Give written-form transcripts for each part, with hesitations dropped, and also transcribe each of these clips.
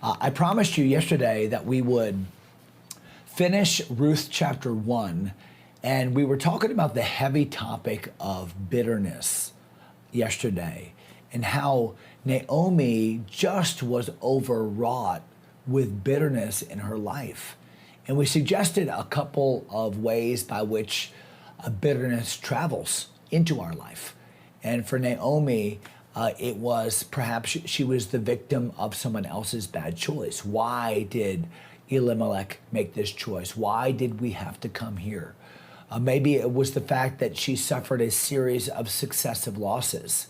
I promised you yesterday that we would finish Ruth chapter 1, and we were talking about the heavy topic of bitterness yesterday and how Naomi just was overwrought with bitterness in her life. And we suggested a couple of ways by which bitterness travels into our life. And for Naomi, it was perhaps she was the victim of someone else's bad choice. Why did Elimelech make this choice? Why did we have to come here? Maybe it was the fact that she suffered a series of successive losses.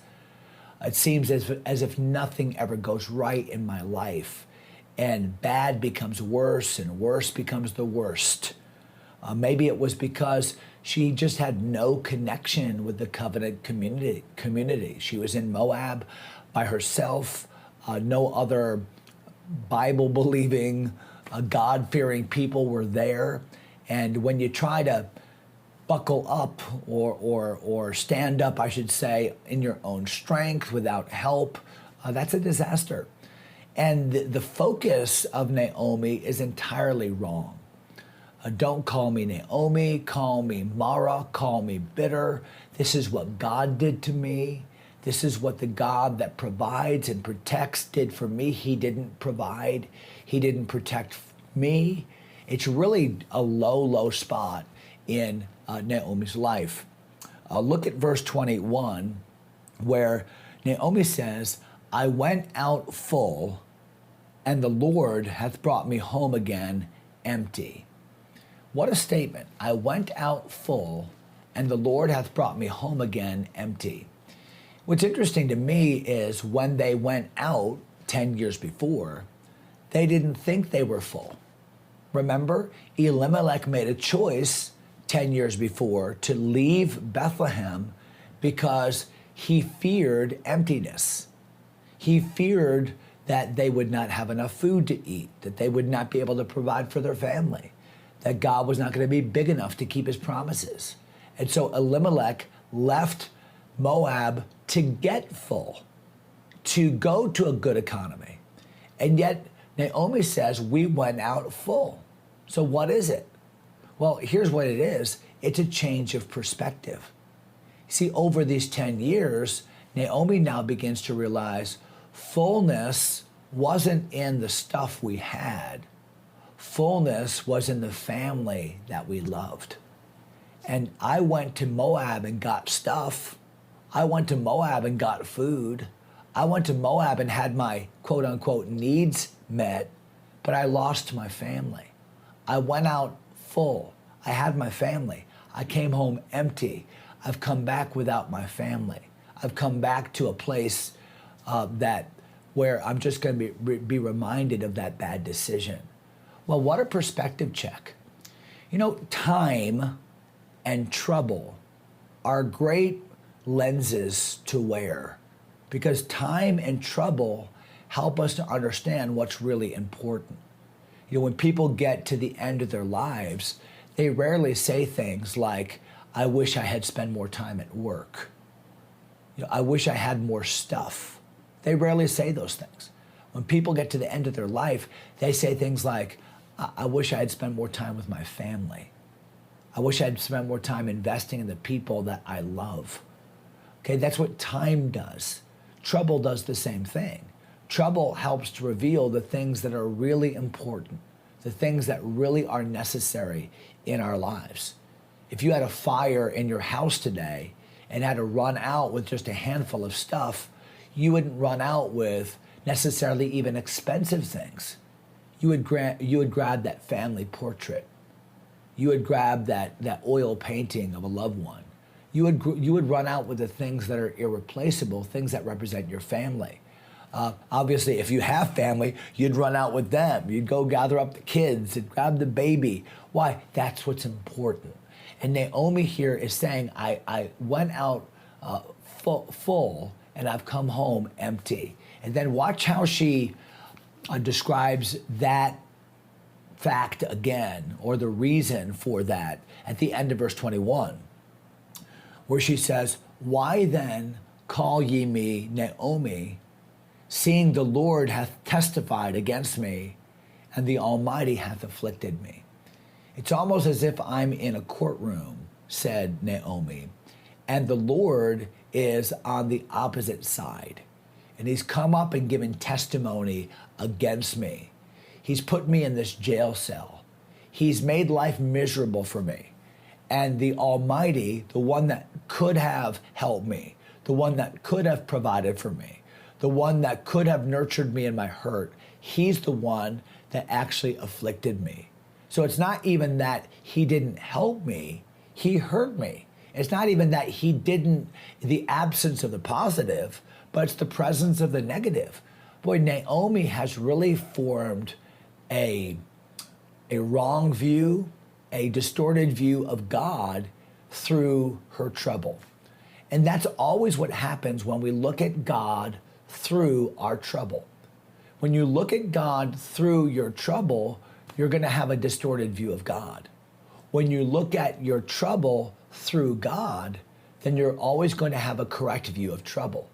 It seems as if nothing ever goes right in my life, and bad becomes worse and worse becomes the worst. Maybe it was because she just had no connection with the covenant community. She was in Moab by herself, no other Bible-believing, God-fearing people were there. And when you try to buckle up or stand up, I should say, in your own strength without help, that's a disaster. And the focus of Naomi is entirely wrong. Don't call me Naomi, call me Mara, call me bitter. This is what God did to me. This is what the God that provides and protects did for me. He didn't provide. He didn't protect me. It's really a low, low spot in Naomi's life. Look at verse 21, where Naomi says, I went out full, and the Lord hath brought me home again empty. What a statement. I went out full, and the Lord hath brought me home again empty. What's interesting to me is when they went out 10 years before, they didn't think they were full. Remember, Elimelech made a choice 10 years before to leave Bethlehem because he feared emptiness. He feared that they would not have enough food to eat, that they would not be able to provide for their family, that God was not going to be big enough to keep his promises. And so Elimelech left Moab to get full, to go to a good economy. And yet Naomi says, we went out full. So what is it? Well, here's what it is. It's a change of perspective. See, over these 10 years, Naomi now begins to realize fullness wasn't in the stuff we had. Fullness was in the family that we loved. And I went to Moab and got stuff. I went to Moab and got food. I went to Moab and had my quote unquote needs met, but I lost my family. I went out full. I had my family. I came home empty. I've come back without my family. I've come back to a place where I'm just going to be reminded of that bad decision. Well, what a perspective check. You know, time and trouble are great lenses to wear because time and trouble help us to understand what's really important. You know, when people get to the end of their lives, they rarely say things like, I wish I had spent more time at work. You know, I wish I had more stuff. They rarely say those things. When people get to the end of their life, they say things like, I wish I had spent more time with my family. I wish I had spent more time investing in the people that I love. Okay, that's what time does. Trouble does the same thing. Trouble helps to reveal the things that are really important, the things that really are necessary in our lives. If you had a fire in your house today and had to run out with just a handful of stuff, you wouldn't run out with necessarily even expensive things. You would grab that family portrait. You would grab that oil painting of a loved one. You would run out with the things that are irreplaceable, things that represent your family. Obviously, if you have family, you'd run out with them. You'd go gather up the kids and grab the baby. Why? That's what's important. And Naomi here is saying, I went out full and I've come home empty. And then watch how she describes that fact again, or the reason for that, at the end of verse 21, where she says, why then call ye me Naomi, seeing the Lord hath testified against me, and the Almighty hath afflicted me. It's almost as if I'm in a courtroom, said Naomi, and the Lord is on the opposite side. And he's come up and given testimony against me. He's put me in this jail cell. He's made life miserable for me. And the Almighty, the one that could have helped me, the one that could have provided for me, the one that could have nurtured me in my hurt, he's the one that actually afflicted me. So it's not even that he didn't help me, he hurt me. It's not even that he didn't, the absence of the positive, but it's the presence of the negative. Boy, Naomi has really formed a wrong view, a distorted view of God through her trouble. And that's always what happens when we look at God through our trouble. When you look at God through your trouble, you're going to have a distorted view of God. When you look at your trouble through God, then you're always going to have a correct view of trouble.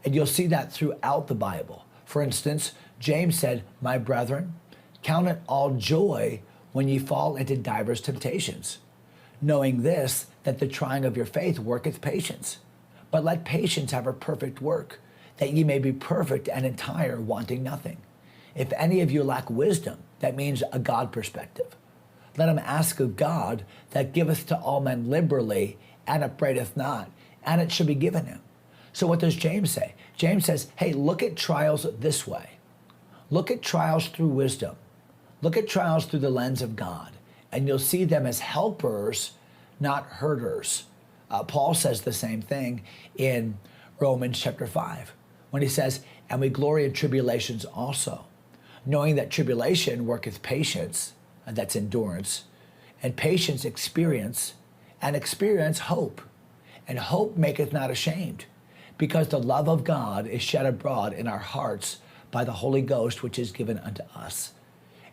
And you'll see that throughout the Bible. For instance, James said, "My brethren, count it all joy when ye fall into divers temptations, knowing this, that the trying of your faith worketh patience. But let patience have her perfect work, that ye may be perfect and entire, wanting nothing. If any of you lack wisdom," that means a God perspective, "let him ask of God, that giveth to all men liberally, and upbraideth not, and it shall be given him." So what does James say? James says, hey, look at trials this way. Look at trials through wisdom. Look at trials through the lens of God, and you'll see them as helpers, not hurters. Paul says the same thing in Romans chapter 5, when he says, "And we glory in tribulations also, knowing that tribulation worketh patience," and that's endurance, "and patience experience, and experience hope. And hope maketh not ashamed, because the love of God is shed abroad in our hearts by the Holy Ghost, which is given unto us."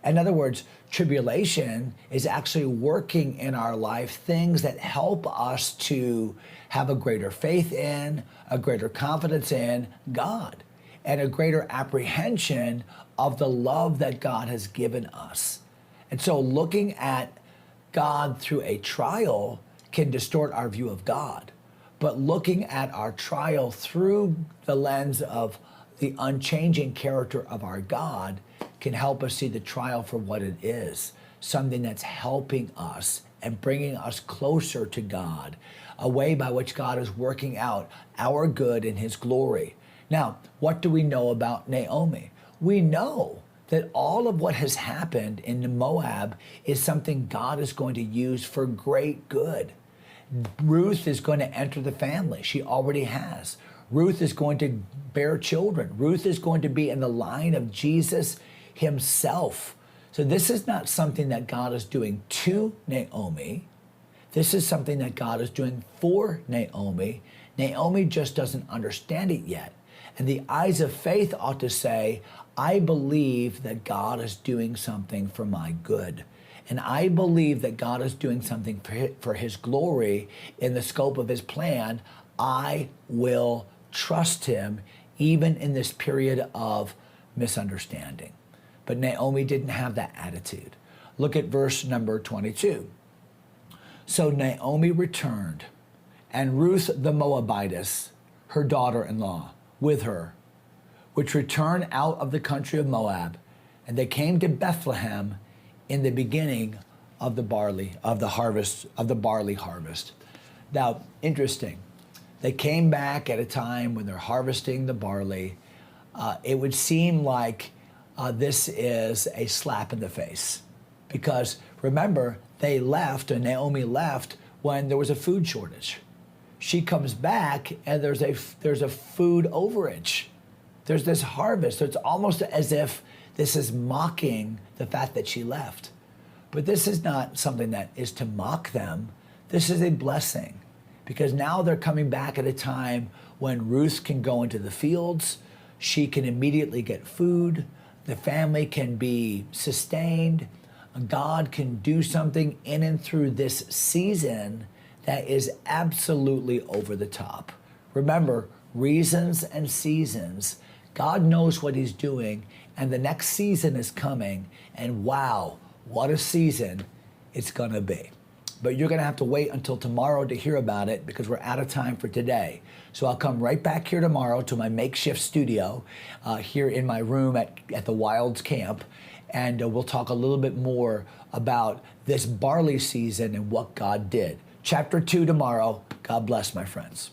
In other words, tribulation is actually working in our life things that help us to have a greater faith in, a greater confidence in God, and a greater apprehension of the love that God has given us. And so looking at God through a trial can distort our view of God. But looking at our trial through the lens of the unchanging character of our God can help us see the trial for what it is, something that's helping us and bringing us closer to God, a way by which God is working out our good in his glory. Now, what do we know about Naomi? We know that all of what has happened in Moab is something God is going to use for great good. Ruth is going to enter the family. She already has. Ruth is going to bear children. Ruth is going to be in the line of Jesus himself. So this is not something that God is doing to Naomi. This is something that God is doing for Naomi. Naomi just doesn't understand it yet. And the eyes of faith ought to say, I believe that God is doing something for my good. And I believe that God is doing something for his glory in the scope of his plan. I will trust him even in this period of misunderstanding. But Naomi didn't have that attitude. Look at verse number 22. So Naomi returned, and Ruth the Moabitess, her daughter-in-law, with her, which returned out of the country of Moab, and they came to Bethlehem in the beginning of the barley harvest. Now, interesting. They came back at a time when they're harvesting the barley. It would seem like this is a slap in the face, because remember, they left, and Naomi left when there was a food shortage. She comes back and there's a food overage. There's this harvest. So it's almost as if this is mocking the fact that she left. But this is not something that is to mock them. This is a blessing, because now they're coming back at a time when Ruth can go into the fields. She can immediately get food. The family can be sustained. God can do something in and through this season that is absolutely over the top. Remember, reasons and seasons God knows what he's doing, and the next season is coming, and wow, what a season it's gonna be. But you're gonna have to wait until tomorrow to hear about it because we're out of time for today. So I'll come right back here tomorrow to my makeshift studio here in my room at the Wilds camp, and we'll talk a little bit more about this barley season and what God did. Chapter 2 tomorrow. God bless, my friends.